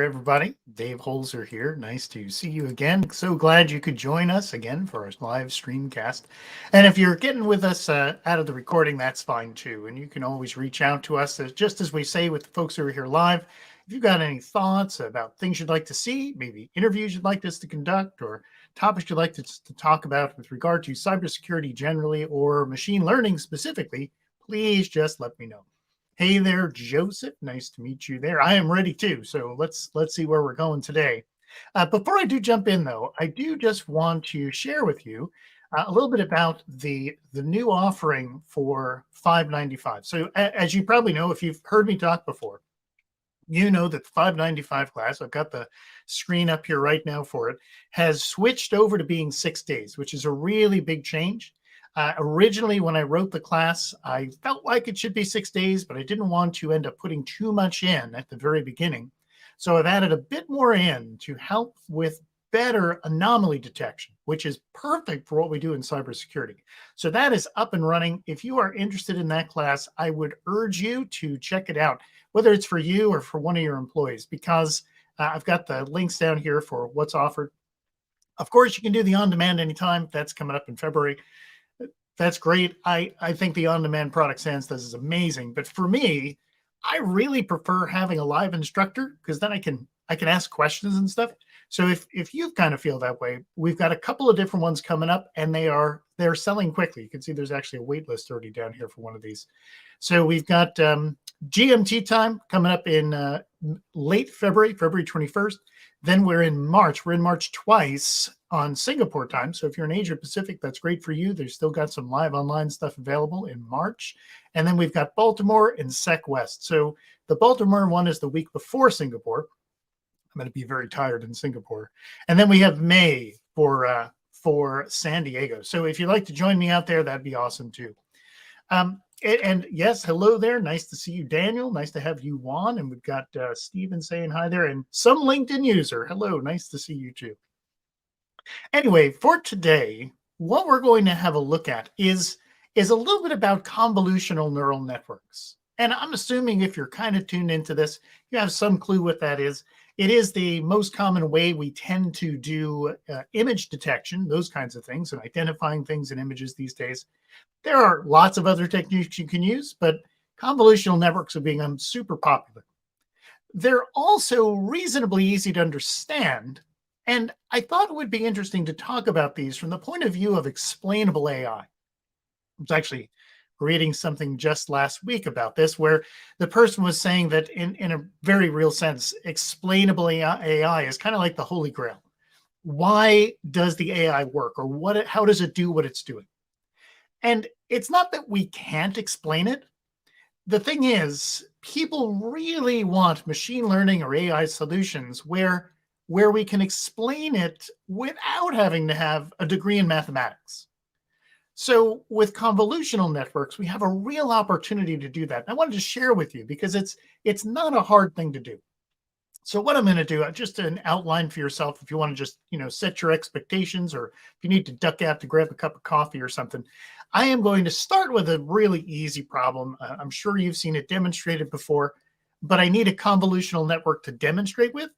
everybody. Dave Hoelzer here. Nice to see you again. So glad you could join us again for our live streamcast. And if you're getting with us out of the recording, that's fine too. And you can always reach out to us, just as we say with the folks who are here live. If you've got any thoughts about things you'd like to see, maybe interviews you'd like us to conduct, or topics you'd like to talk about with regard to cybersecurity generally or machine learning specifically, please just let me know. Hey there, Joseph. Nice to meet you there. I am ready too. So let's see where we're going today. Before I do jump in, though, I do just want to share with you a little bit about the new offering for 595. So as you probably know, if you've heard me talk before, you know that the 595 class, I've got the screen up here right now for it, has switched over to being 6 days, which is a really big change. Originally, when I wrote the class, I felt like it should be 6 days, but I didn't want to end up putting too much in at the very beginning. So I've added a bit more in to help with better anomaly detection, which is perfect for what we do in cybersecurity. So that is up and running. If you are interested in that class, I would urge you to check it out, whether it's for you or for one of your employees, because I've got the links down here for what's offered. Of course, you can do the on-demand anytime. That's coming up in February. That's great. I think the on-demand product SANS does is amazing. But for me, I really prefer having a live instructor because then I can ask questions and stuff. So if you kind of feel that way, we've got a couple of different ones coming up, and they're selling quickly. You can see there's actually a wait list already down here for one of these. So we've got GMT time coming up in late February 21st. Then we're in March. We're in March twice on Singapore time. So if you're in Asia Pacific, that's great for you. There's still got some live online stuff available in March. And then we've got Baltimore and Sec West. So the Baltimore one is the week before Singapore. I'm going to be very tired in Singapore. And then we have May for San Diego. So if you'd like to join me out there, that'd be awesome too. And yes, hello there. Nice to see you, Daniel. Nice to have you on. And we've got Stephen saying hi there, and some LinkedIn user. Hello, nice to see you too. Anyway, for today, what we're going to have a look at is a little bit about convolutional neural networks. And I'm assuming if you're kind of tuned into this, you have some clue what that is. It is the most common way we tend to do image detection, those kinds of things, and identifying things in images these days. There are lots of other techniques you can use, but convolutional networks are being super popular. They're also reasonably easy to understand, and I thought it would be interesting to talk about these from the point of view of explainable AI. I was actually reading something just last week about this, where the person was saying that in a very real sense, explainable AI is kind of like the Holy Grail. Why does the AI work, or how does it do what it's doing? And it's not that we can't explain it. The thing is, people really want machine learning or AI solutions where we can explain it without having to have a degree in mathematics. So with convolutional networks, we have a real opportunity to do that. And I wanted to share with you because it's not a hard thing to do. So what I'm going to do, just an outline for yourself, if you want to just, set your expectations, or if you need to duck out to grab a cup of coffee or something, I am going to start with a really easy problem. I'm sure you've seen it demonstrated before, but I need a convolutional network to demonstrate with.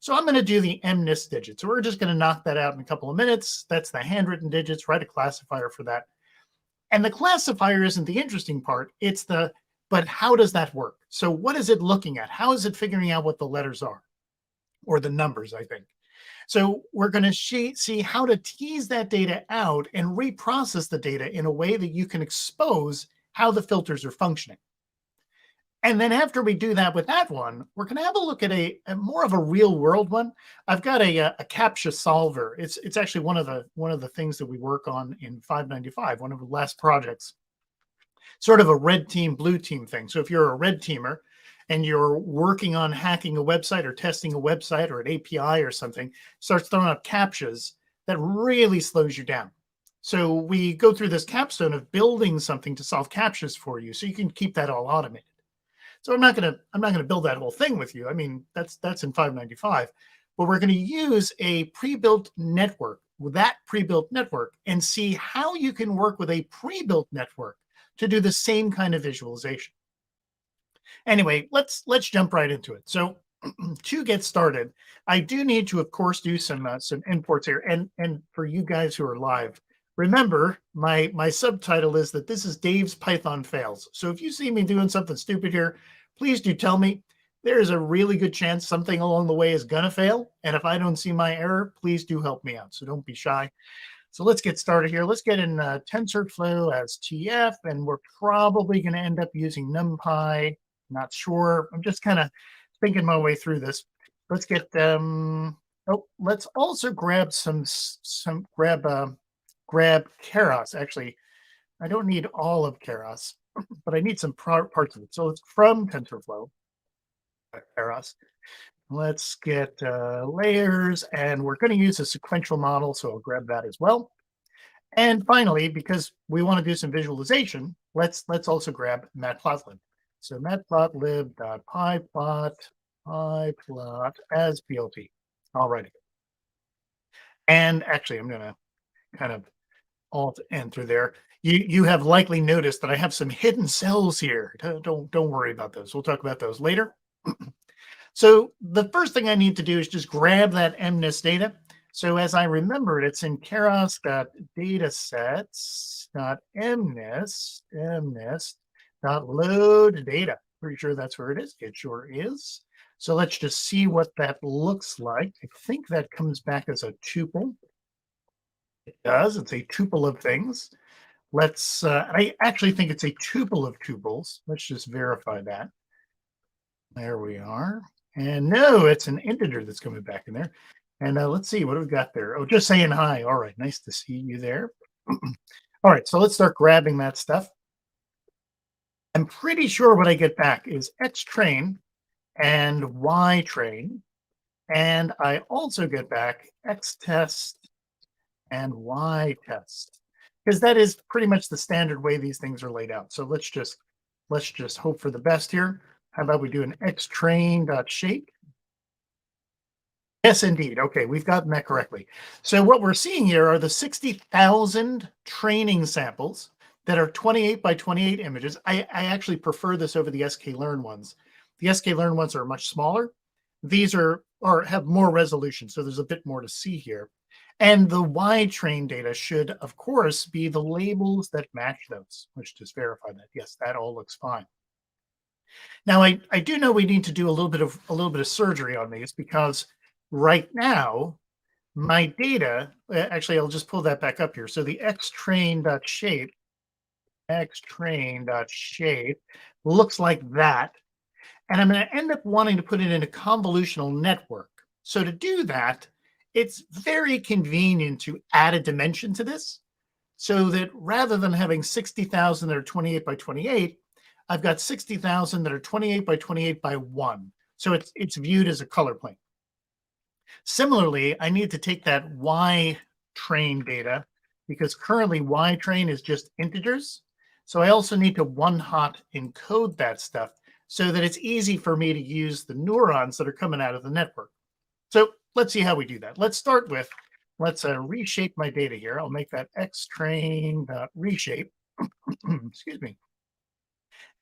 So I'm going to do the MNIST digits. So we're just going to knock that out in a couple of minutes. That's the handwritten digits, write a classifier for that. And the classifier isn't the interesting part. But how does that work? So what is it looking at? How is it figuring out what the letters are, or the numbers, I think? So we're going to see how to tease that data out and reprocess the data in a way that you can expose how the filters are functioning. And then after we do that with that one, we're going to have a look at a more of a real world one. I've got a Captcha Solver. It's actually one of the things that we work on in 595, one of the last projects. Sort of a red team, blue team thing. So if you're a red teamer and you're working on hacking a website or testing a website or an API or something, starts throwing up CAPTCHAs, that really slows you down. So we go through this capstone of building something to solve CAPTCHAs for you, so you can keep that all automated. So I'm not gonna build that whole thing with you. I mean, that's in 595, but we're going to use a pre-built network, with that pre-built network, and see how you can work with a pre-built network to do the same kind of visualization. Anyway, let's jump right into it. So To get started, I do need to, of course, do some imports here. And for you guys who are live, remember my subtitle is that this is Dave's Python fails. So if you see me doing something stupid here, please do tell me. There is a really good chance something along the way is gonna fail. And if I don't see my error, please do help me out. So don't be shy. So let's get started here. Let's get in TensorFlow as TF, and we're probably going to end up using NumPy. Not sure. I'm just kind of thinking my way through this. Let's get oh, let's also grab grab Keras. Actually, I don't need all of Keras, but I need some parts of it. So it's from TensorFlow, Keras. Let's get layers, and we're going to use a sequential model, so I'll grab that as well. And finally, because we want to do some visualization, let's also grab matplotlib. So matplotlib.pyplot as plt. All righty. And actually, I'm going to kind of alt enter there. You have likely noticed that I have some hidden cells here. Don't worry about those. We'll talk about those later. So the first thing I need to do is just grab that MNIST data. So as I remember it, it's in keras.datasets.mnist.load data. Pretty sure that's where it is. It sure is. So let's just see what that looks like. I think that comes back as a tuple. It does. It's a tuple of things. Let's, I actually think it's a tuple of tuples. Let's just verify that. There we are. And no, it's an integer that's coming back in there. And let's see, what do we got there? Oh, just saying hi. All right, nice to see you there. All right, so let's start grabbing that stuff. I'm pretty sure what I get back is X train and Y train. And I also get back X test and Y test, because that is pretty much the standard way these things are laid out. So let's just hope for the best here. How about we do an xtrain.shape? Yes, indeed. Okay, we've gotten that correctly. So what we're seeing here are the 60,000 training samples that are 28 by 28 images. I actually prefer this over the sklearn ones. The sklearn ones are much smaller. These have more resolution, so there's a bit more to see here. And the Y-train data should, of course, be the labels that match those. Let's just verify that. Yes, that all looks fine. Now, I do know we need to do a little bit of surgery on these, because right now my data, actually, I'll just pull that back up here. So the xtrain.shape looks like that. And I'm going to end up wanting to put it in a convolutional network. So to do that, it's very convenient to add a dimension to this, so that rather than having 60,000 that are 28 by 28, I've got 60,000 that are 28 by 28 by 1. So it's viewed as a color plane. Similarly, I need to take that Y train data, because currently Y train is just integers. So I also need to one-hot encode that stuff so that it's easy for me to use the neurons that are coming out of the network. So let's see how we do that. Let's start with, let's reshape my data here. I'll make that xtrain.reshape. Excuse me.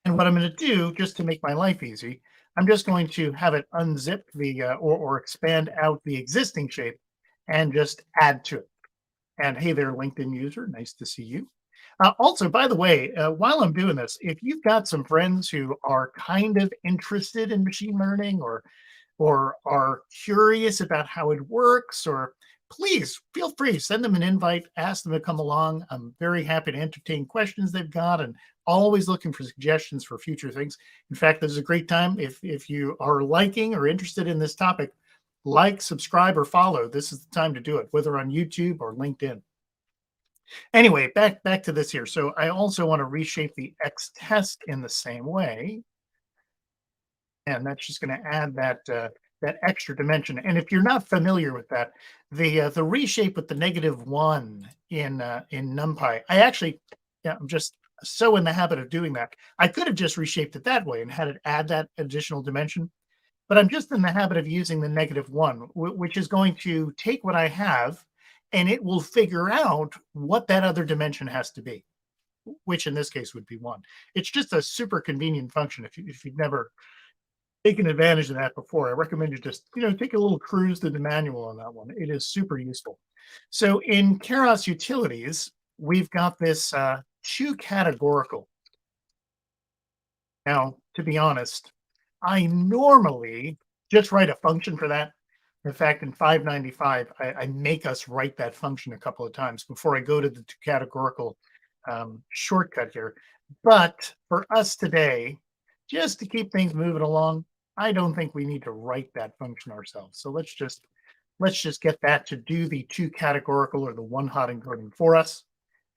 And what I'm going to do, just to make my life easy, I'm just going to have it unzip the or expand out the existing shape and just add to it. And hey there, LinkedIn user, nice to see you. Also, by the way, while I'm doing this, if you've got some friends who are kind of interested in machine learning, or are curious about how it works, or please feel free, send them an invite, ask them to come along. I'm very happy to entertain questions they've got, and always looking for suggestions for future things. In fact, this is a great time. If you are liking or interested in this topic, like, subscribe, or follow. This is the time to do it, whether on YouTube or LinkedIn. Anyway, back to this here. So I also want to reshape the X test in the same way. And that's just going to add that extra dimension. And if you're not familiar with that, the reshape with the -1 in NumPy, I'm just so in the habit of doing that. I could have just reshaped it that way and had it add that additional dimension, but I'm just in the habit of using the -1, which is going to take what I have, and it will figure out what that other dimension has to be, which in this case would be 1. It's just a super convenient function if you've never taken advantage of that before. I recommend you just, take a little cruise through the manual on that one. It is super useful. So in Keras Utilities, we've got this two categorical. Now, to be honest, I normally just write a function for that. In fact, in 595, I make us write that function a couple of times before I go to the two categorical shortcut here. But for us today, just to keep things moving along, I don't think we need to write that function ourselves. So let's just get that to do the two categorical or the one hot encoding for us.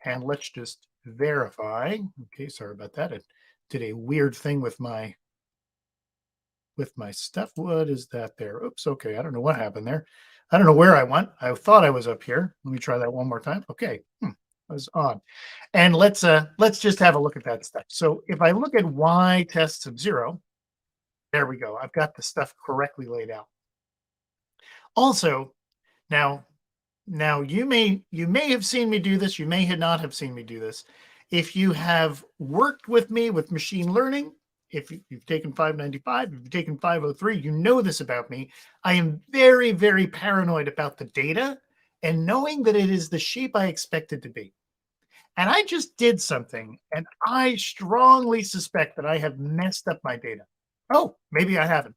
And let's just verify. Okay, sorry about that. It did a weird thing with my stuff. What is that there? Oops, okay. I don't know what happened there. I don't know where I went. I thought I was up here. Let me try that one more time. Okay. That was odd. And let's just have a look at that stuff. So if I look at y test of 0, there we go. I've got the stuff correctly laid out. Also, now you may have seen me do this. You may not have seen me do this. If you have worked with me with machine learning, if you've taken 595, if you've taken 503, you know this about me. I am very, very paranoid about the data and knowing that it is the shape I expect it to be. And I just did something, and I strongly suspect that I have messed up my data. Oh, maybe I haven't.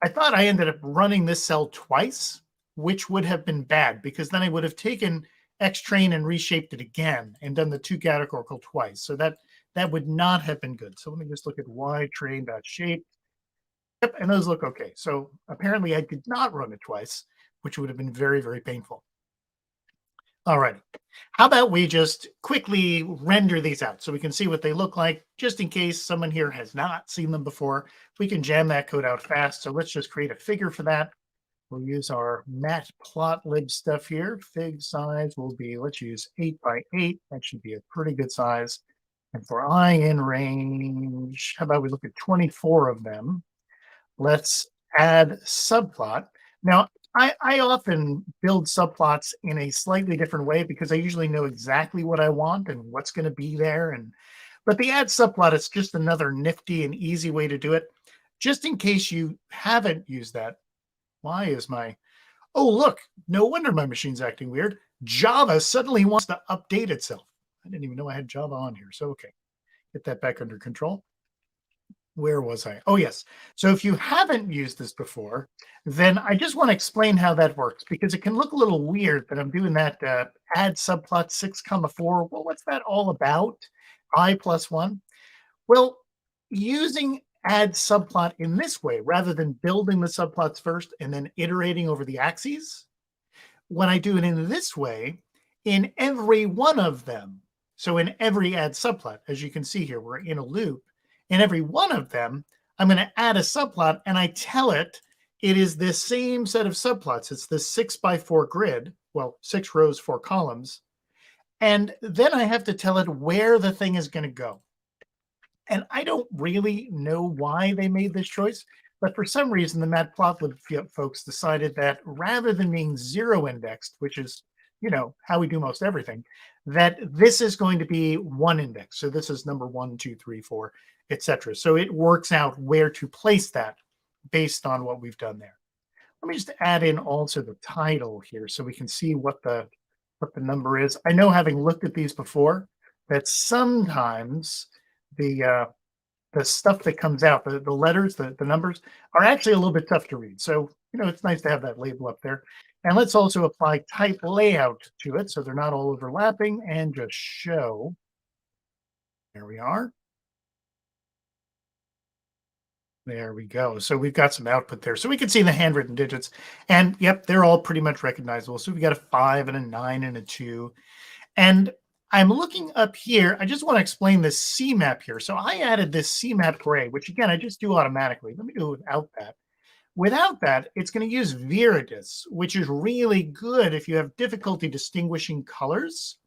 I thought I ended up running this cell twice, which would have been bad because then I would have taken X-train and reshaped it again and done the two categorical twice. So that would not have been good. So let me just look at y-train.shape. Yep, and those look okay. So apparently I did not run it twice, which would have been very, very painful. All right. How about we just quickly render these out so we can see what they look like, just in case someone here has not seen them before. We can jam that code out fast. So let's just create a figure for that. We'll use our matplotlib stuff here. Fig size will be, let's use 8 by 8. That should be a pretty good size. And for I in range, how about we look at 24 of them? Let's add subplot. Now, I often build subplots in a slightly different way because I usually know exactly what I want and what's going to be there. But the add subplot is just another nifty and easy way to do it. Just in case you haven't used that. Why is my, oh, look, no wonder my machine's acting weird. Java suddenly wants to update itself. I didn't even know I had Java on here. So, okay, get that back under control. Where was I? Oh, yes. So if you haven't used this before, then I just want to explain how that works because it can look a little weird that I'm doing that add subplot 6, 4. Well, what's that all about? I plus 1. Well, using add subplot in this way, rather than building the subplots first and then iterating over the axes, when I do it in this way, in every one of them, so in every add subplot, as you can see here, we're in a loop. In every one of them, I'm going to add a subplot and I tell it is this same set of subplots. It's this 6 by 4 grid, well, 6 rows, 4 columns. And then I have to tell it where the thing is going to go. And I don't really know why they made this choice, but for some reason, the matplotlib folks decided that rather than being 0 indexed, which is, how we do most everything, that this is going to be 1 index. So this is number 1, 2, 3, 4, etc. So it works out where to place that based on what we've done there. Let me just add in also the title here so we can see what the number is. I know, having looked at these before, that sometimes the stuff that comes out, the letters, the numbers, are actually a little bit tough to read. So, it's nice to have that label up there. And let's also apply type layout to it so they're not all overlapping and just show. There we are. There we go. So we've got some output there. So we can see the handwritten digits. And yep, they're all pretty much recognizable. So we got a 5 and a 9 and a 2. And I'm looking up here. I just want to explain this CMAP here. So I added this CMAP gray, which again, I just do automatically. Let me do it without that. Without that, it's going to use Viridis, which is really good if you have difficulty distinguishing colors,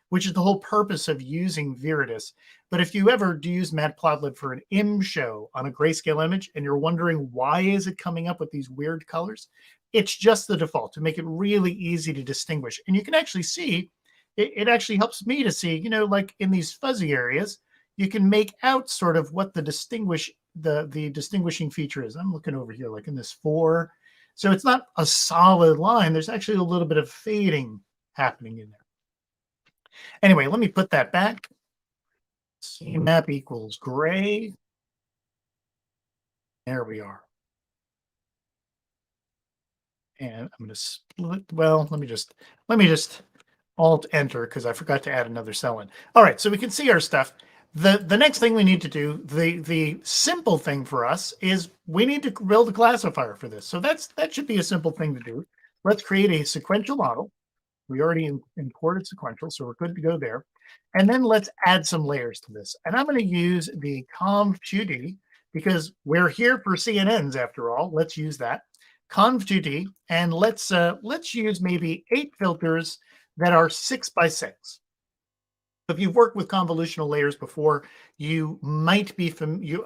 which is the whole purpose of using Viridis. But if you ever do use matplotlib for an IM show on a grayscale image and you're wondering why is it coming up with these weird colors, it's just the default to make it really easy to distinguish. And you can actually see, it actually helps me to see, like in these fuzzy areas, you can make out sort of what the distinguish the distinguishing feature is. I'm looking over here, like in this 4. So it's not a solid line. There's actually a little bit of fading happening in there. Anyway, let me put that back. CMAP equals gray. There we are. And I'm going to split. Well, let me just Alt Enter because I forgot to add another cell in. All right, so we can see our stuff. The next thing we need to do, the simple thing for us is we need to build a classifier for this. So that should be a simple thing to do. Let's create a sequential model. We already imported sequential, so we're good to go there. And then let's add some layers to this. And I'm going to use the conv2d because we're here for CNNs after all. Let's use that. Conv2d, and let's use maybe 8 filters that are 6 by 6. If you've worked with convolutional layers before, you might be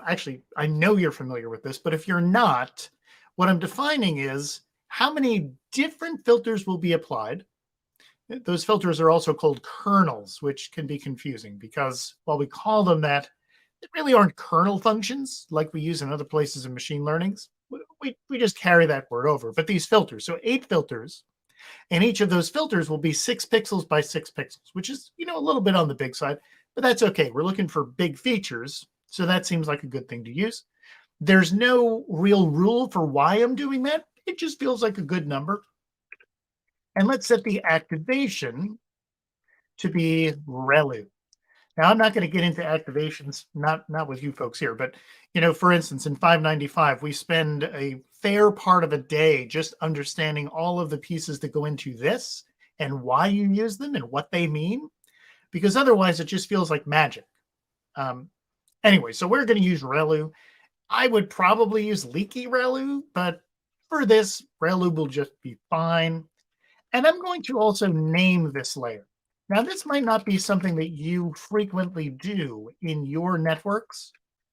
actually, I know you're familiar with this, but if you're not, what I'm defining is how many different filters will be applied. Those filters are also called kernels, which can be confusing because while we call them that, they really aren't kernel functions like we use in other places in machine learnings. We just carry that word over. But these filters, so 8 filters, and each of those filters will be 6 pixels by 6 pixels, which is, a little bit on the big side, but that's okay. We're looking for big features, so that seems like a good thing to use. There's no real rule for why I'm doing that. It just feels like a good number. And let's set the activation to be ReLU. Now, I'm not going to get into activations, not with you folks here, but, for instance, in 595, we spend a fair part of a day just understanding all of the pieces that go into this and why you use them and what they mean, because otherwise it just feels like magic. Anyway, so we're going to use ReLU. I would probably use leaky ReLU, but for this, ReLU will just be fine. And I'm going to also name this layer. Now, this might not be something that you frequently do in your networks,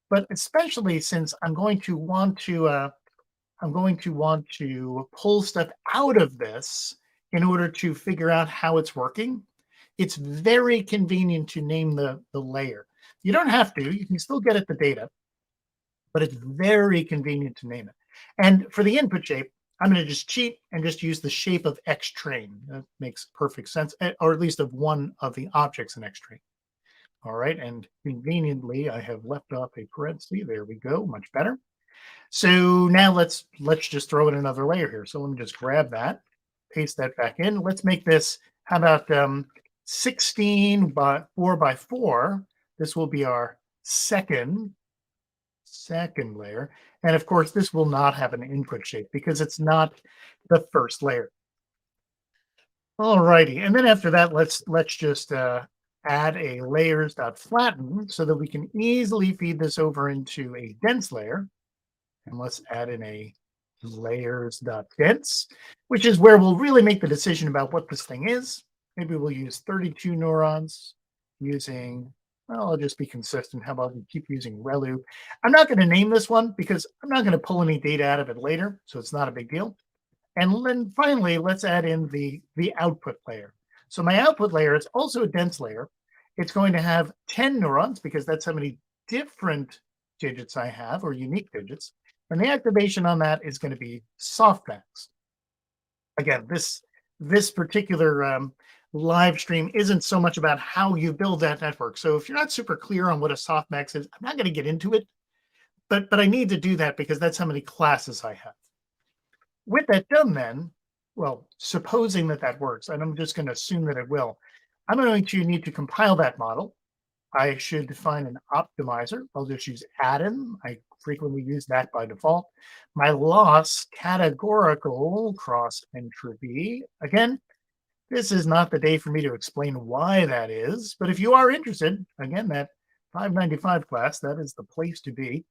but especially since I'm going to want to pull stuff out of this in order to figure out how it's working. It's very convenient to name the layer. You don't have to. You can still get at the data, but it's very convenient to name it. And for the input shape, I'm going to just cheat and just use the shape of XTrain. That makes perfect sense, or at least of one of the objects in XTrain. All right, and conveniently, I have left off a parenthesis. There we go, much better. So now let's just throw in another layer here. So let me just grab that, paste that back in. Let's make this, how about 16 by 4 by 4? This will be our second layer. And of course, this will not have an input shape because it's not the first layer. All righty. And then after that, let's just add a layers.flatten so that we can easily feed this over into a dense layer. And let's add in a layers.dense, which is where we'll really make the decision about what this thing is. Maybe we'll use 32 neurons using, well, I'll just be consistent. How about we keep using ReLU? I'm not going to name this one because I'm not going to pull any data out of it later, so it's not a big deal. And then finally, let's add in the output layer. So my output layer is also a dense layer. It's going to have 10 neurons because that's how many different digits I have, or unique digits. And the activation on that is going to be softmax. Again, this particular live stream isn't so much about how you build that network. So if you're not super clear on what a softmax is, I'm not going to get into it, but I need to do that because that's how many classes I have. With that done then, well, supposing that works, and I'm just going to assume that it will, I'm going to need to compile that model. I should define an optimizer. I'll just use add-in. I frequently use that by default. My loss, categorical cross entropy. Again, this is not the day for me to explain why that is, but if you are interested, again, that 595 class, that is the place to be.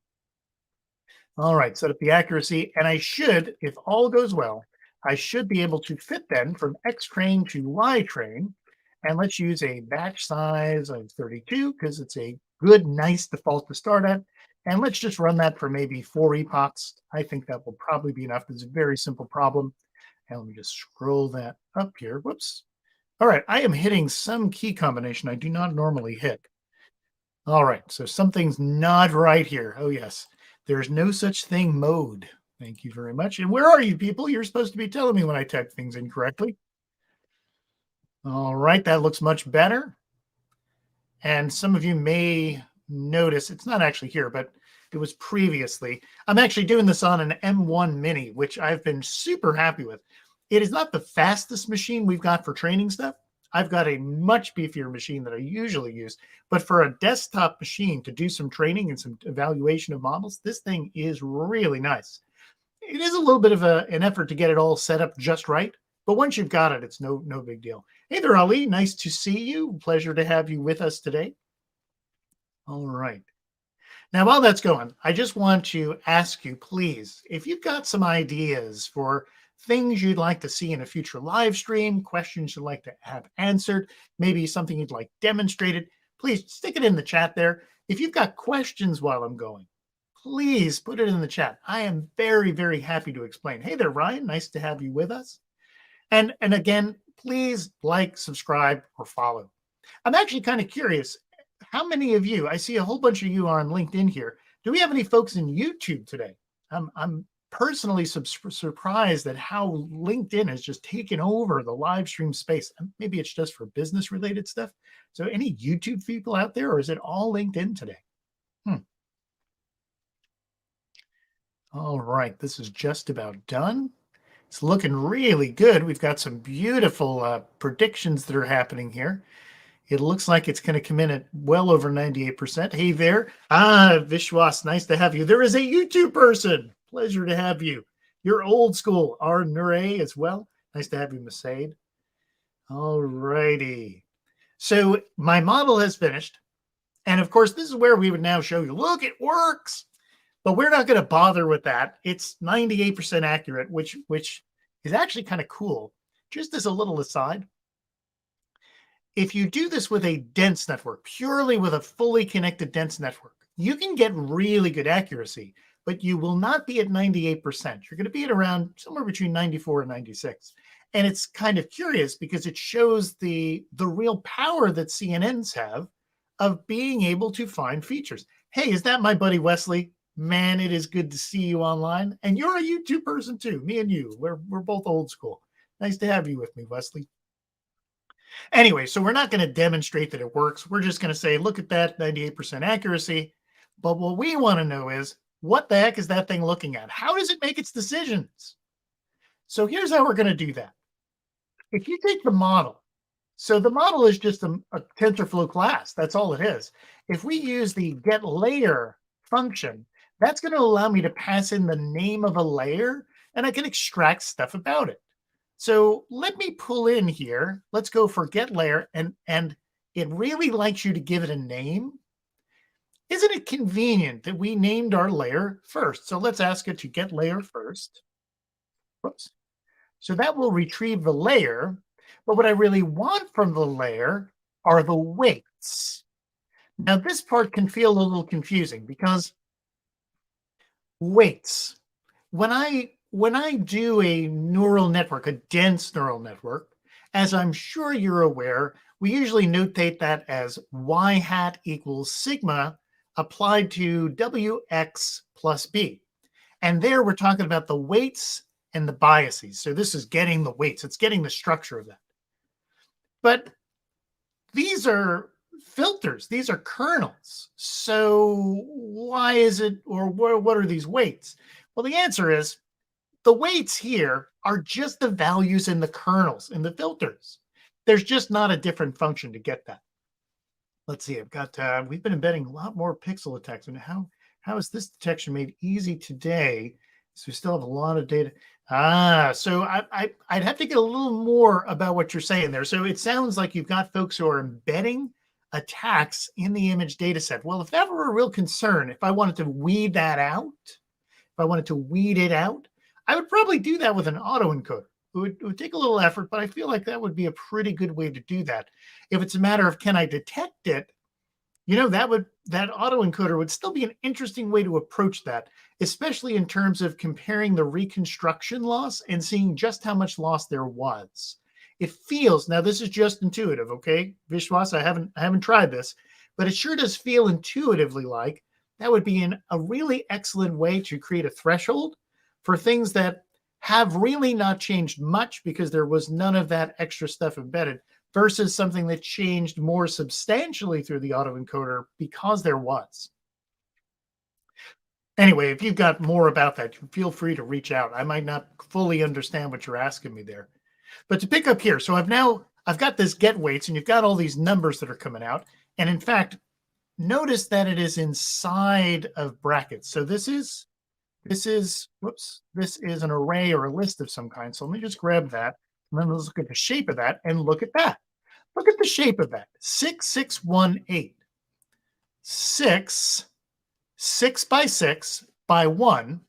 All right, set up the accuracy, and I should, if all goes well, I should be able to fit then from XTrain to YTrain, and let's use a batch size of 32 because it's a good, nice default to start at, and let's just run that for maybe 4 epochs. I think that will probably be enough. It's a very simple problem. And let me just scroll that up here. Whoops. All right, I am hitting some key combination I do not normally hit. All right, so something's not right here. Oh, yes. There's no such thing, mode. Thank you very much. And where are you people? You're supposed to be telling me when I type things incorrectly. All right, that looks much better. And some of you may notice, it's not actually here, but it was previously. I'm actually doing this on an M1 Mini, which I've been super happy with. It is not the fastest machine we've got for training stuff. I've got a much beefier machine that I usually use, but for a desktop machine to do some training and some evaluation of models, this thing is really nice. It is a little bit of an effort to get it all set up just right, but once you've got it, it's no big deal. Hey there, Ali. Nice to see you. Pleasure to have you with us today. All right. Now, while that's going, I just want to ask you, please, if you've got some ideas for things you'd like to see in a future live stream, questions you'd like to have answered, maybe something you'd like demonstrated, please stick it in the chat there. If you've got questions while I'm going, please put it in the chat. I am very, very happy to explain. Hey there, Ryan. Nice to have you with us. And again, please like, subscribe, or follow. I'm actually kind of curious. How many of you, I see a whole bunch of you are on LinkedIn here. Do we have any folks in YouTube today? I'm personally surprised at how LinkedIn has just taken over the live stream space. Maybe it's just for business related stuff. So any YouTube people out there, or is it all LinkedIn today? All right, this is just about done. It's looking really good. We've got some beautiful predictions that are happening here. It looks like it's going to come in at well over 98%. Hey there. Vishwas, nice to have you. There is a YouTube person. Pleasure to have you. You're old school. R. Nure as well. Nice to have you, Masaid. All righty. So my model has finished. And of course, this is where we would now show you, look, it works. But we're not going to bother with that. It's 98% accurate, which is actually kind of cool. Just as a little aside, if you do this with a dense network, purely with a fully connected dense network, you can get really good accuracy, but you will not be at 98%. You're going to be at around somewhere between 94 and 96. And it's kind of curious because it shows the real power that CNNs have of being able to find features. Hey, is that my buddy Wesley? Man, it is good to see you online. And you're a YouTube person too. Me and you, we're both old school. Nice to have you with me, Wesley. Anyway, so we're not going to demonstrate that it works. We're just going to say, look at that 98% accuracy. But what we want to know is, what the heck is that thing looking at? How does it make its decisions? So here's how we're going to do that. If you take the model, so the model is just a TensorFlow class. That's all it is. If we use the getLayer function, that's going to allow me to pass in the name of a layer, and I can extract stuff about it. So let me pull in here. Let's go for getLayer, and it really likes you to give it a name. Isn't it convenient that we named our layer first? So let's ask it to get layer first. Whoops. So that will retrieve the layer. But what I really want from the layer are the weights. Now, this part can feel a little confusing because weights. When I do a neural network, a dense neural network, as I'm sure you're aware, we usually notate that as y hat equals sigma applied to wx plus b. And there we're talking about the weights and the biases. So this is getting the weights. It's getting the structure of that. But these are filters. These are kernels. So why is it, or what are these weights? Well, the answer is the weights here are just the values in the kernels, in the filters. There's just not a different function to get that. Let's see, I've got, we've been embedding a lot more pixel attacks. And how is this detection made easy today? So we still have a lot of data. So I'd have to get a little more about what you're saying there. So it sounds like you've got folks who are embedding attacks in the image data set. Well, if that were a real concern, if I wanted to weed that out, if I wanted to weed it out, I would probably do that with an autoencoder. It would take a little effort, but I feel like that would be a pretty good way to do that. If it's a matter of can I detect it, you know, that autoencoder would still be an interesting way to approach that, especially in terms of comparing the reconstruction loss and seeing just how much loss there was. It feels, now this is just intuitive, okay? Vishwas, I haven't tried this, but it sure does feel intuitively like that would be a really excellent way to create a threshold for things that have really not changed much because there was none of that extra stuff embedded versus something that changed more substantially through the autoencoder because there was. Anyway, if you've got more about that, feel free to reach out. I might not fully understand what you're asking me there. But to pick up here, so I've got this get weights, and you've got all these numbers that are coming out. And in fact, notice that it is inside of brackets. So this is an array or a list of some kind. So let me just grab that, and then let's look at the shape of that, and look at that. Look at the shape of that. 6618. 6 by 6 by 1,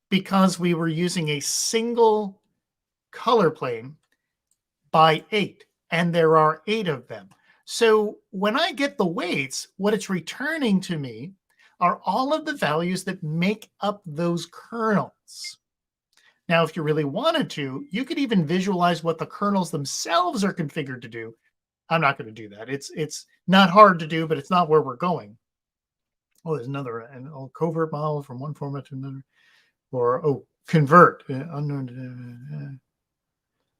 because we were using a single color plane, by 8, and there are 8 of them. So when I get the weights, what it's returning to me are all of the values that make up those kernels. Now, if you really wanted to, you could even visualize what the kernels themselves are configured to do. I'm not going to do that. It's not hard to do, but it's not where we're going. Oh, there's another covert model from one format to another, or convert unknown.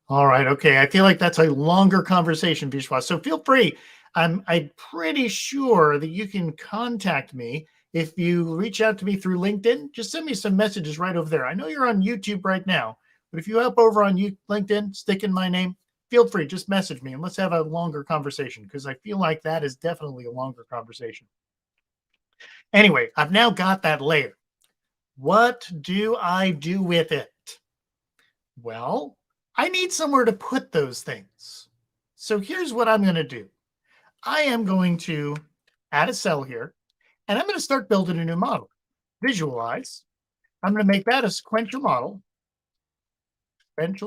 All right, okay. I feel like that's a longer conversation, Vishwas. So feel free. I'm pretty sure that you can contact me if you reach out to me through LinkedIn. Just send me some messages right over there. I know you're on YouTube right now, but if you hop over on LinkedIn, stick in my name, feel free. Just message me and let's have a longer conversation, because I feel like that is definitely a longer conversation. Anyway, I've now got that layer. What do I do with it? Well, I need somewhere to put those things. So here's what I'm going to do. I am going to add a cell here, and I'm going to start building a new model. Visualize. I'm going to make that a sequential model. And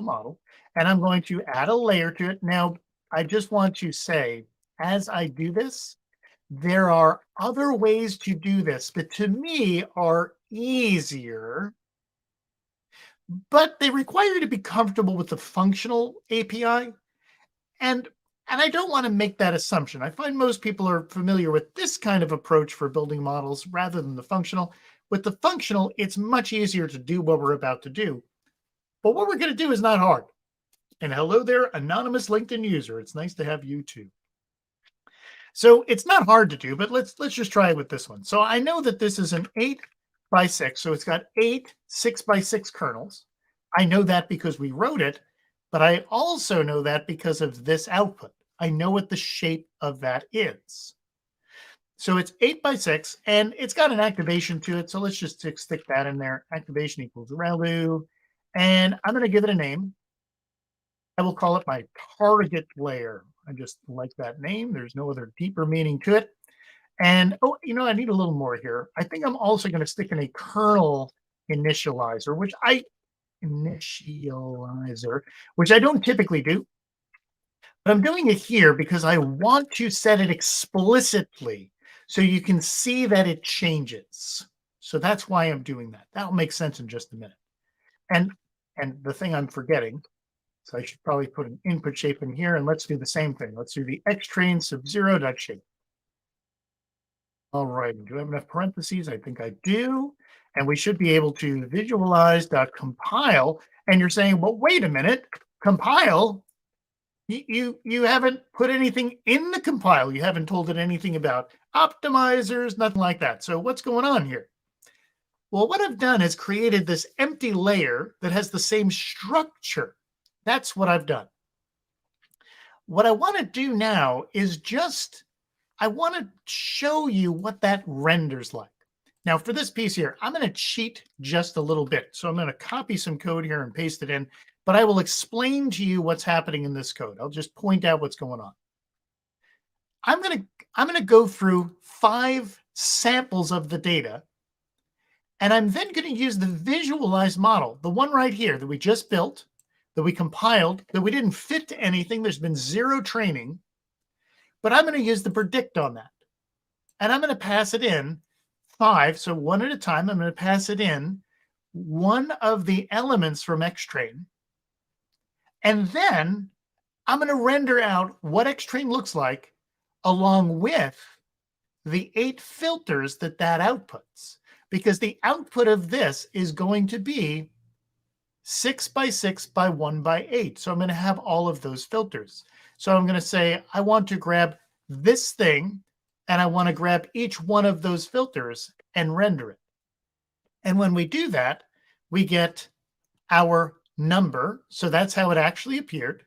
I'm going to add a layer to it. Now, I just want to say, as I do this, there are other ways to do this, but to me are easier, but they require you to be comfortable with the functional API. And I don't want to make that assumption. I find most people are familiar with this kind of approach for building models rather than the functional. With the functional, it's much easier to do what we're about to do. But what we're going to do is not hard. And hello there, anonymous LinkedIn user. It's nice to have you too. So it's not hard to do, but let's just try it with this one. So I know that this is an 8 by 6. So it's got 8 6 by 6 kernels. I know that because we wrote it, but I also know that because of this output. I know what the shape of that is. So it's 8 by 6, and it's got an activation to it. So let's just stick that in there. Activation equals relu. And I'm going to give it a name. I will call it my target layer. I just like that name. There's no other deeper meaning to it. And, I need a little more here. I think I'm also going to stick in a kernel initializer, which I don't typically do. But I'm doing it here because I want to set it explicitly so you can see that it changes. So that's why I'm doing that. That'll make sense in just a minute. And the thing I'm forgetting, so I should probably put an input shape in here, and let's do the same thing. Let's do the xtrain sub0.shape. All right, do I have enough parentheses? I think I do. And we should be able to visualize.compile. And you're saying, well, wait a minute, compile? You haven't put anything in the compile. You haven't told it anything about optimizers, nothing like that. So what's going on here? Well, what I've done is created this empty layer that has the same structure. That's what I've done. What I want to do now is I want to show you what that renders like. Now, for this piece here, I'm going to cheat just a little bit. So I'm going to copy some code here and paste it in, but I will explain to you what's happening in this code. I'll just point out what's going on. I'm going to go through 5 samples of the data, and I'm then going to use the visualize model, the one right here that we just built, that we compiled, that we didn't fit to anything. There's been 0 training, but I'm going to use the predict on that. And I'm going to pass it in 5. So one at a time, I'm going to pass it in one of the elements from xtrain. And then I'm going to render out what xtrain looks like along with the 8 filters that outputs, because the output of this is going to be 6 by 6 by 1 by 8. So I'm going to have all of those filters. So I'm going to say, I want to grab this thing, and I want to grab each one of those filters and render it. And when we do that, we get our number. So that's how it actually appeared.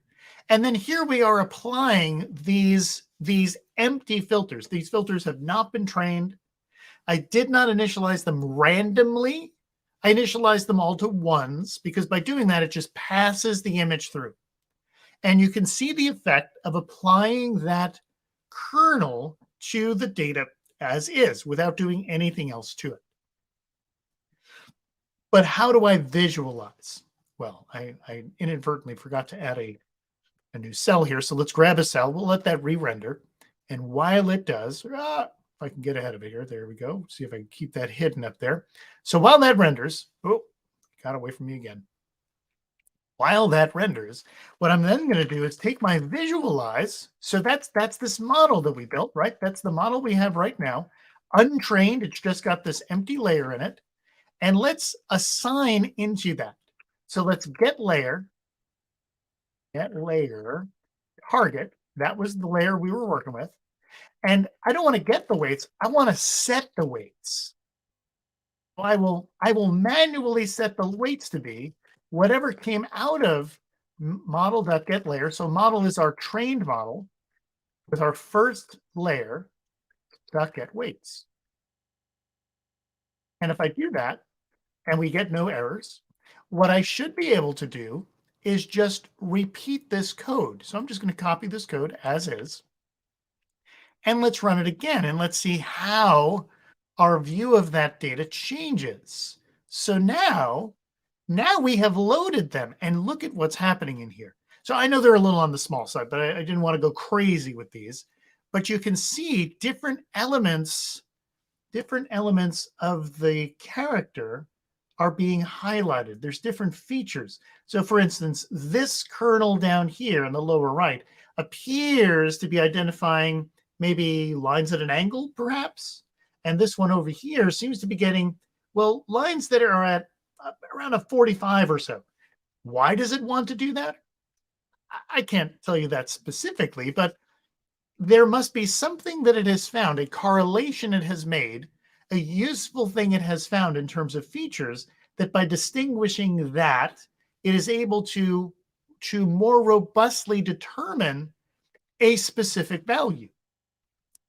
And then here we are applying these empty filters. These filters have not been trained. I did not initialize them randomly. I initialized them all to ones, because by doing that, it just passes the image through. And you can see the effect of applying that kernel to the data as is without doing anything else to it. But how do I visualize? Well, I inadvertently forgot to add a new cell here. So let's grab a cell. We'll let that re-render. And while it does, if I can get ahead of it here, there we go. See if I can keep that hidden up there. So while that renders, oh, got away from me again. While that renders, what I'm then going to do is take my visualize. So that's this model that we built, right? That's the model we have right now. Untrained, it's just got this empty layer in it. And let's assign into that. So let's get layer, target. That was the layer we were working with. And I don't want to get the weights. I want to set the weights. So I will manually set the weights to be whatever came out of model.getLayer. So model is our trained model with our first layer .get weights. And if I do that and we get no errors, what I should be able to do is just repeat this code. So I'm just going to copy this code as is. And let's run it again, and let's see how our view of that data changes. So now we have loaded them, and look at what's happening in here. So I know they're a little on the small side, but I didn't want to go crazy with these. But you can see different elements of the character are being highlighted. There's different features. So for instance, this kernel down here in the lower right appears to be identifying maybe lines at an angle, perhaps. And this one over here seems to be getting, well, lines that are at around a 45 or so. Why does it want to do that? I can't tell you that specifically, but there must be something that it has found, a correlation it has made, a useful thing it has found in terms of features, that by distinguishing that, it is able to more robustly determine a specific value.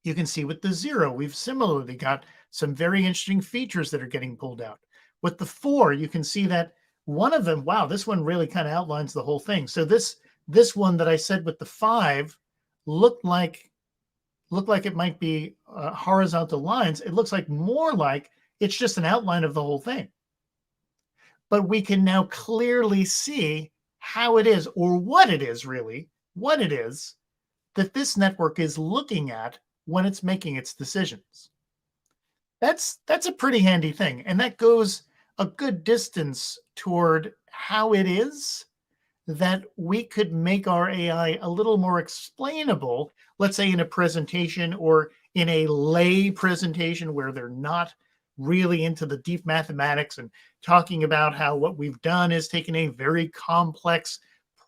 You can see with the 0, we've similarly got some very interesting features that are getting pulled out. With the 4, you can see that one of them, wow, this one really kind of outlines the whole thing. So this one that I said with the 5 looked like it might be horizontal lines. It looks like more like it's just an outline of the whole thing. But we can now clearly see how it is, or what it is really, what it is that this network is looking at when it's making its decisions. That's a pretty handy thing. And that goes a good distance toward how it is that we could make our AI a little more explainable, let's say in a presentation or in a lay presentation where they're not really into the deep mathematics and talking about how what we've done is taken a very complex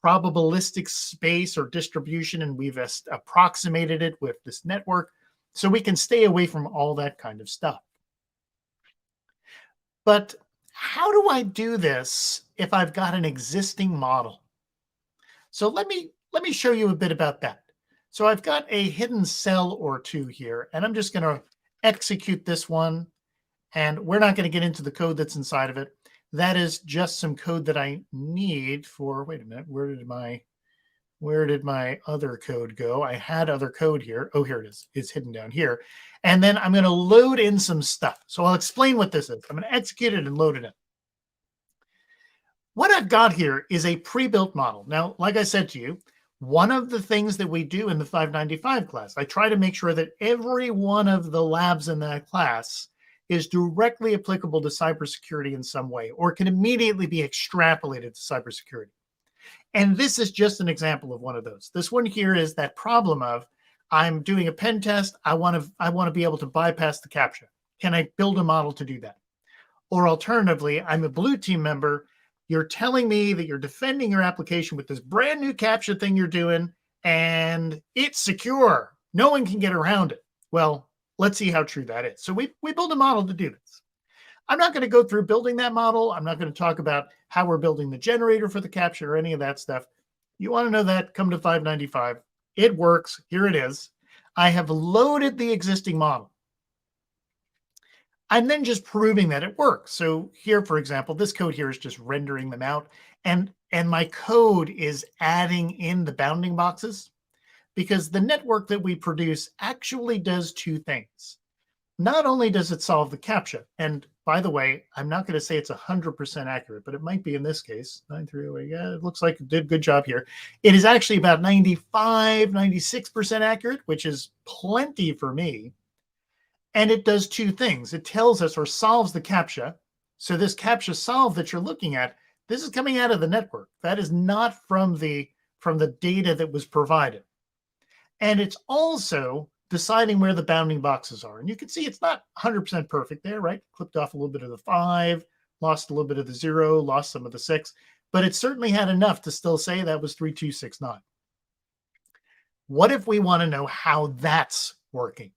probabilistic space or distribution and we've approximated it with this network. So we can stay away from all that kind of stuff. But how do I do this if I've got an existing model? So let me show you a bit about that. So I've got a hidden cell or two here, and I'm just going to execute this one. And we're not going to get into the code that's inside of it. That is just some code that I need for, wait a minute, where did my other code go? I had other code here. Oh, here it is. It's hidden down here. And then I'm going to load in some stuff. So I'll explain what this is. I'm going to execute it and load it in. What I've got here is a pre-built model. Now, like I said to you, one of the things that we do in the 595 class, I try to make sure that every one of the labs in that class is directly applicable to cybersecurity in some way, or can immediately be extrapolated to cybersecurity. And this is just an example of one of those. This one here is that problem of, I'm doing a pen test. I want to be able to bypass the CAPTCHA. Can I build a model to do that? Or alternatively, I'm a blue team member. You're telling me that you're defending your application with this brand new CAPTCHA thing you're doing, and it's secure. No one can get around it. Well, let's see how true that is. So we build a model to do this. I'm not going to go through building that model. I'm not going to talk about how we're building the generator for the CAPTCHA or any of that stuff. You want to know that, come to 595. It works. Here it is. I have loaded the existing model. I'm then just proving that it works. So here, for example, this code here is just rendering them out. And my code is adding in the bounding boxes because the network that we produce actually does two things. Not only does it solve the CAPTCHA, and by the way, I'm not going to say it's 100% accurate, but it might be in this case. 930, yeah, it looks like it did a good job here. It is actually about 95, 96% accurate, which is plenty for me. And it does two things. It tells us or solves the CAPTCHA. So this CAPTCHA solve that you're looking at, this is coming out of the network. That is not from the data that was provided. And it's also deciding where the bounding boxes are. And you can see it's not 100% perfect there, right? Clipped off a little bit of the 5, lost a little bit of the 0, lost some of the 6, but it certainly had enough to still say that was 3269. What if we want to know how that's working?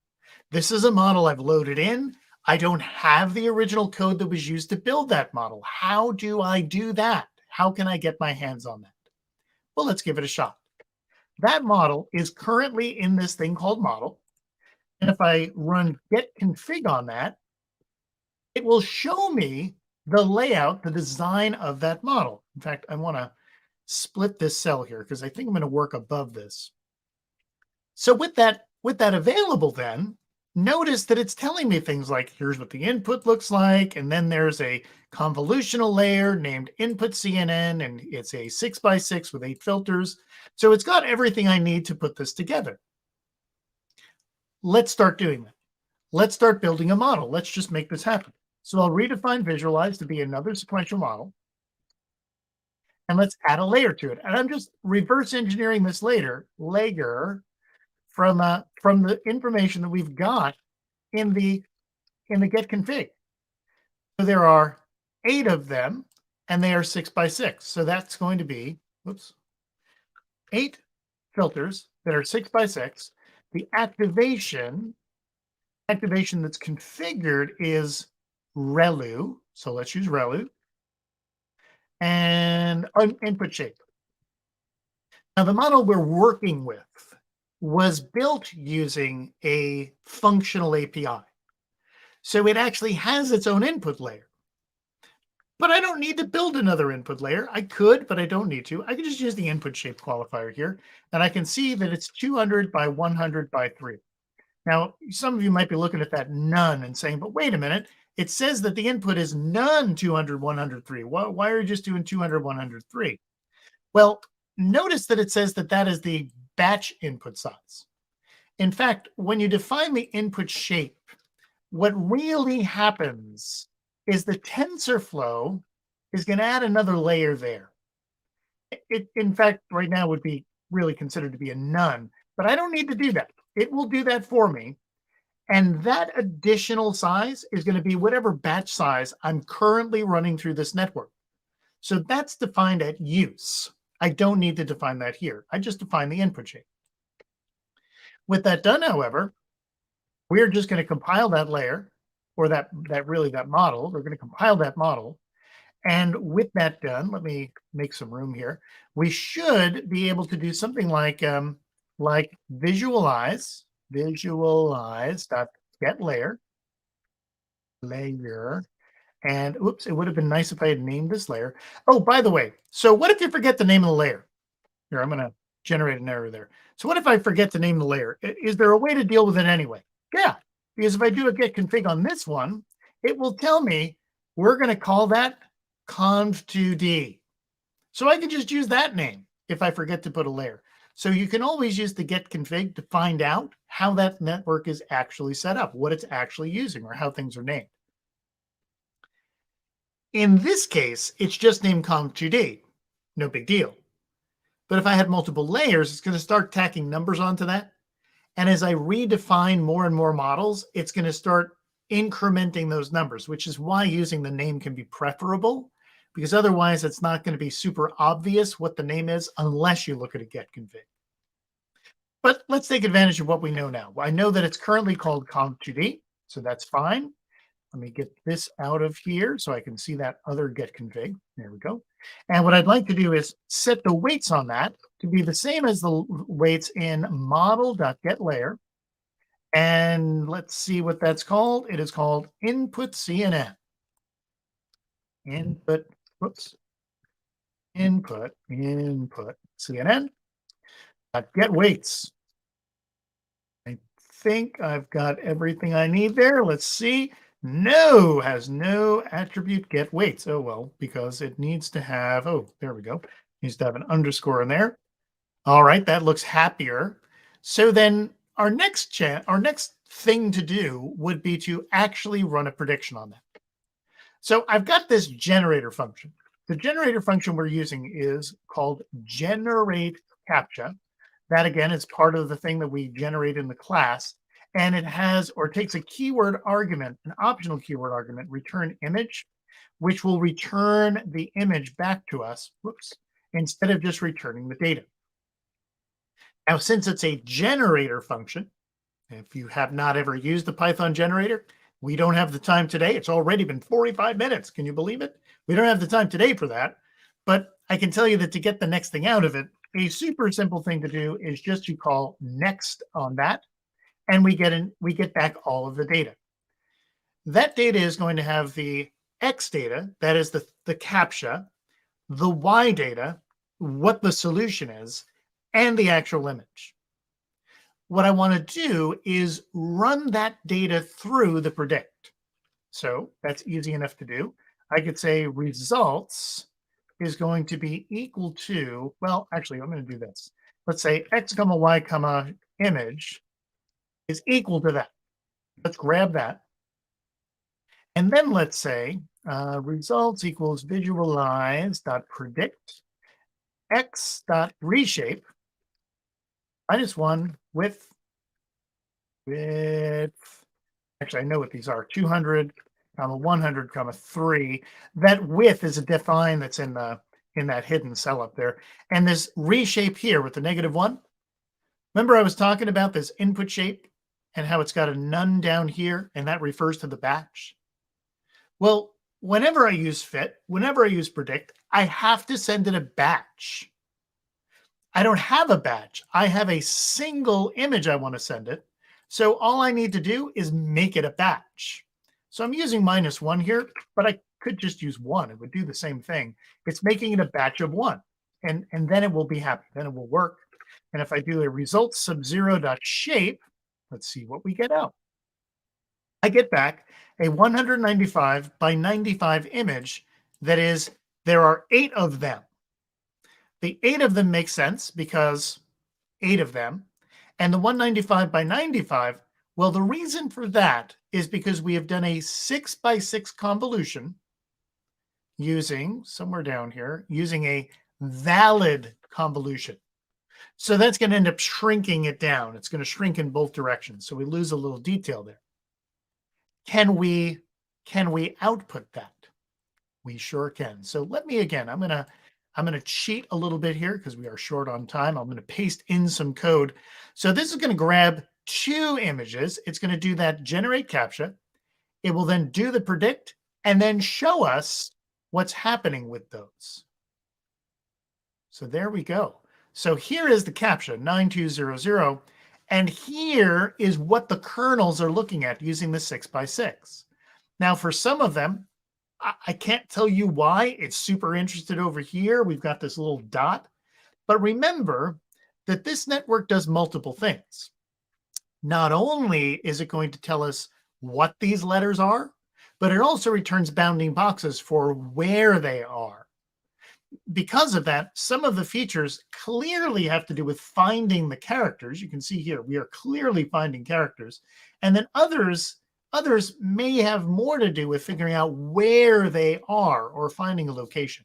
This is a model I've loaded in. I don't have the original code that was used to build that model. How do I do that? How can I get my hands on that? Well, let's give it a shot. That model is currently in this thing called model. And if I run get config on that, it will show me the layout, the design of that model. In fact, I want to split this cell here because I think I'm going to work above this. So with that available then, notice that it's telling me things like, here's what the input looks like, and then there's a convolutional layer named input CNN, and it's a 6x6 with 8 filters. So it's got everything I need to put this together. Let's start doing that. Let's start building a model. Let's just make this happen. So I'll redefine visualize to be another sequential model. And let's add a layer to it. And I'm just reverse engineering this layer from the information that we've got in the get config. So there are 8 of them, and they are 6x6. So that's going to be, 8 filters that are 6x6. The activation that's configured is ReLU. So let's use ReLU. And input shape. Now the model we're working with was built using a functional API. So it actually has its own input layer. But I don't need to build another input layer. I could, but I don't need to. I can just use the input shape qualifier here. And I can see that it's 200 by 100 by 3. Now, some of you might be looking at that none and saying, but wait a minute. It says that the input is none 200, 103. Why are you just doing 200, 103? Well, notice that it says that that is the batch input size. In fact, when you define the input shape, what really happens is the TensorFlow is going to add another layer there. It, in fact, right now would be really considered to be a none, but I don't need to do that. It will do that for me. And that additional size is going to be whatever batch size I'm currently running through this network. So that's defined at use. I don't need to define that here. I just define the input shape. With that done, however, we're just going to compile that layer, or that model. We're going to compile that model. And with that done, let me make some room here. We should be able to do something like visualize dot get layer, and oops, it would have been nice if I had named this layer. Oh, by the way, so what if you forget the name of the layer? Here, I'm going to generate an error there. So what if I forget to name the layer? Is there a way to deal with it anyway? Yeah, because if I do a get config on this one, it will tell me we're going to call that conv2d. So I can just use that name if I forget to put a layer. So you can always use the get config to find out how that network is actually set up, what it's actually using, or how things are named. In this case, it's just named conv2d. No big deal. But if I had multiple layers, it's going to start tacking numbers onto that. And as I redefine more and more models, it's going to start incrementing those numbers, which is why using the name can be preferable, because otherwise it's not going to be super obvious what the name is unless you look at a get config. But let's take advantage of what we know now. I know that it's currently called conv2d, so that's fine. Let me get this out of here so I can see that other get config. There we go. And what I'd like to do is set the weights on that to be the same as the weights in model.getLayer. And let's see what that's called. It is called input CNN. Input CNN. Get weights. I think I've got everything I need there. Let's see. No, has no attribute get weights. Oh, well, because it needs to have, oh, there we go. Needs to have an underscore in there. All right, that looks happier. So then our next thing to do would be to actually run a prediction on that. So I've got this generator function. The generator function we're using is called generate Captcha. That, again, is part of the thing that we generate in the class. And it has, or takes a keyword argument, an optional keyword argument, return image, which will return the image back to us, instead of just returning the data. Now, since it's a generator function, if you have not ever used the Python generator, we don't have the time today. It's already been 45 minutes. Can you believe it? We don't have the time today for that. But I can tell you that to get the next thing out of it, a super simple thing to do is just to call next on that, and we get back all of the data. That data is going to have the X data, that is the CAPTCHA, the Y data, what the solution is, and the actual image. What I want to do is run that data through the predict. So that's easy enough to do. I could say results is going to be equal to, well, actually, I'm going to do this. Let's say X comma Y comma image is equal to that. Let's grab that. And then let's say results equals visualize.predict x.reshape -1 width. Actually, I know what these are. 200, 100, 3. That width is a define that's in that hidden cell up there. And this reshape here with the -1. Remember I was talking about this input shape and how it's got a none down here, and that refers to the batch? Well, whenever I use fit, whenever I use predict, I have to send it a batch. I don't have a batch. I have a single image I want to send it. So all I need to do is make it a batch. So I'm using -1 here, but I could just use 1. It would do the same thing. It's making it a batch of 1. And then it will be happy. Then it will work. And if I do a results sub0.shape, let's see what we get out. I get back a 195 by 95 image. That is, there are 8 of them. The 8 of them make sense because 8 of them. And the 195 by 95, well, the reason for that is because we have done a 6 by 6 convolution using, somewhere down here, using a valid convolution. So that's going to end up shrinking it down. It's going to shrink in both directions. So we lose a little detail there. Can we output that? We sure can. So let me, again, I'm going to cheat a little bit here because we are short on time. I'm going to paste in some code. So this is going to grab 2 images. It's going to do that generate CAPTCHA. It will then do the predict and then show us what's happening with those. So there we go. So here is the CAPTCHA 9200. And here is what the kernels are looking at using the 6 by 6. Now, for some of them, I can't tell you why. It's super interested over here. We've got this little dot. But remember that this network does multiple things. Not only is it going to tell us what these letters are, but it also returns bounding boxes for where they are. Because of that, some of the features clearly have to do with finding the characters. You can see here, we are clearly finding characters. And then others may have more to do with figuring out where they are or finding a location.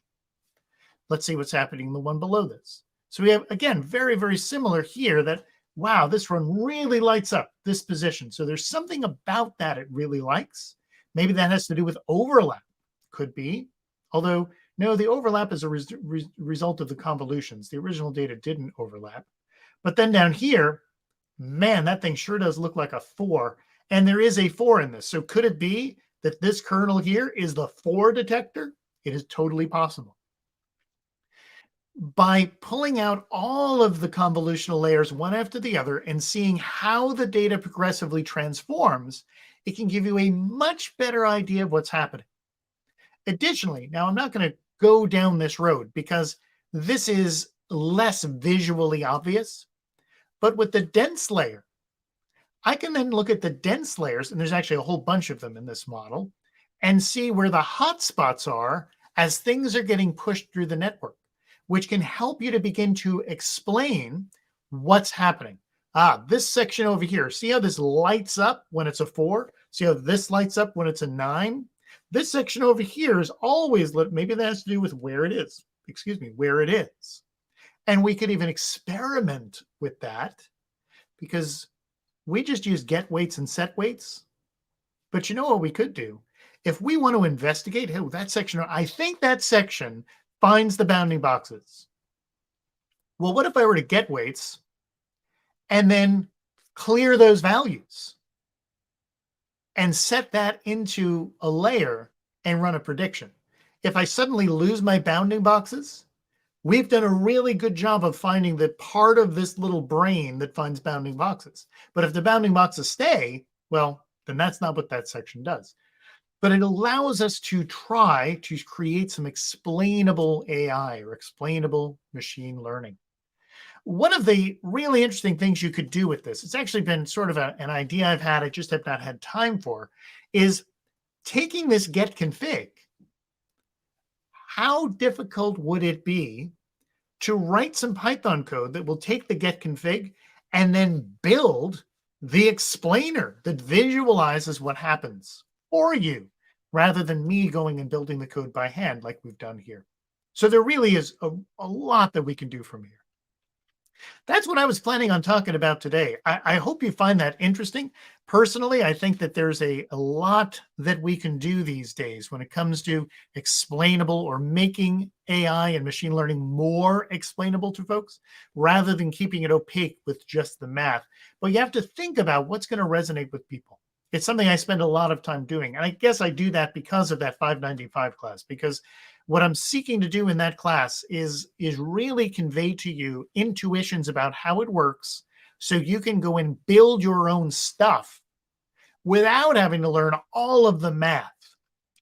Let's see what's happening in the one below this. So we have, again, very, very similar here that wow, this one really lights up this position. So there's something about that it really likes. Maybe that has to do with overlap. Could be. Although, no, the overlap is a result of the convolutions. The original data didn't overlap. But then down here, man, that thing sure does look like a 4. And there is a 4 in this. So could it be that this kernel here is the 4 detector? It is totally possible. By pulling out all of the convolutional layers one after the other and seeing how the data progressively transforms, it can give you a much better idea of what's happening. Additionally, now I'm not going to go down this road because this is less visually obvious, but with the dense layer, I can then look at the dense layers, and there's actually a whole bunch of them in this model, and see where the hotspots are as things are getting pushed through the network, which can help you to begin to explain what's happening. This section over here, see how this lights up when it's a 4? See how this lights up when it's a 9? This section over here is always lit. Maybe that has to do with where it is. Where it is. And we could even experiment with that because we just use get weights and set weights. But you know what we could do? If we want to investigate, hey, that section, I think that section finds the bounding boxes. Well, what if I were to get weights and then clear those values and set that into a layer and run a prediction? If I suddenly lose my bounding boxes, we've done a really good job of finding the part of this little brain that finds bounding boxes. But if the bounding boxes stay, well, then that's not what that section does. But it allows us to try to create some explainable AI or explainable machine learning. One of the really interesting things you could do with this, it's actually been sort of an idea I've had, I just have not had time for, is taking this get config. How difficult would it be to write some Python code that will take the get config and then build the explainer that visualizes what happens for you, rather than me going and building the code by hand like we've done here? So there really is a lot that we can do from here. That's what I was planning on talking about today. I hope you find that interesting. Personally, I think that there's a lot that we can do these days when it comes to explainable or making AI and machine learning more explainable to folks rather than keeping it opaque with just the math. But you have to think about what's going to resonate with people. It's something I spend a lot of time doing. And I guess I do that because of that 595 class, because what I'm seeking to do in that class is really convey to you intuitions about how it works so you can go and build your own stuff without having to learn all of the math,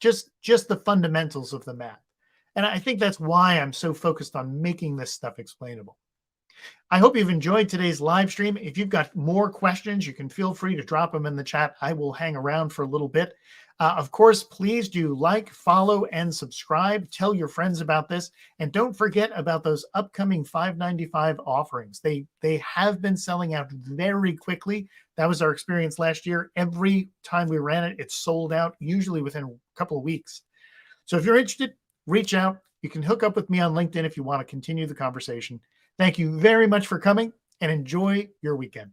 just the fundamentals of the math. And I think that's why I'm so focused on making this stuff explainable. I hope you've enjoyed today's live stream. If you've got more questions, you can feel free to drop them in the chat. I will hang around for a little bit. Of course, please do like, follow, and subscribe. Tell your friends about this. And don't forget about those upcoming 595 offerings. They have been selling out very quickly. That was our experience last year. Every time we ran it, it sold out, usually within a couple of weeks. So if you're interested, reach out. You can hook up with me on LinkedIn if you want to continue the conversation. Thank you very much for coming, and enjoy your weekend.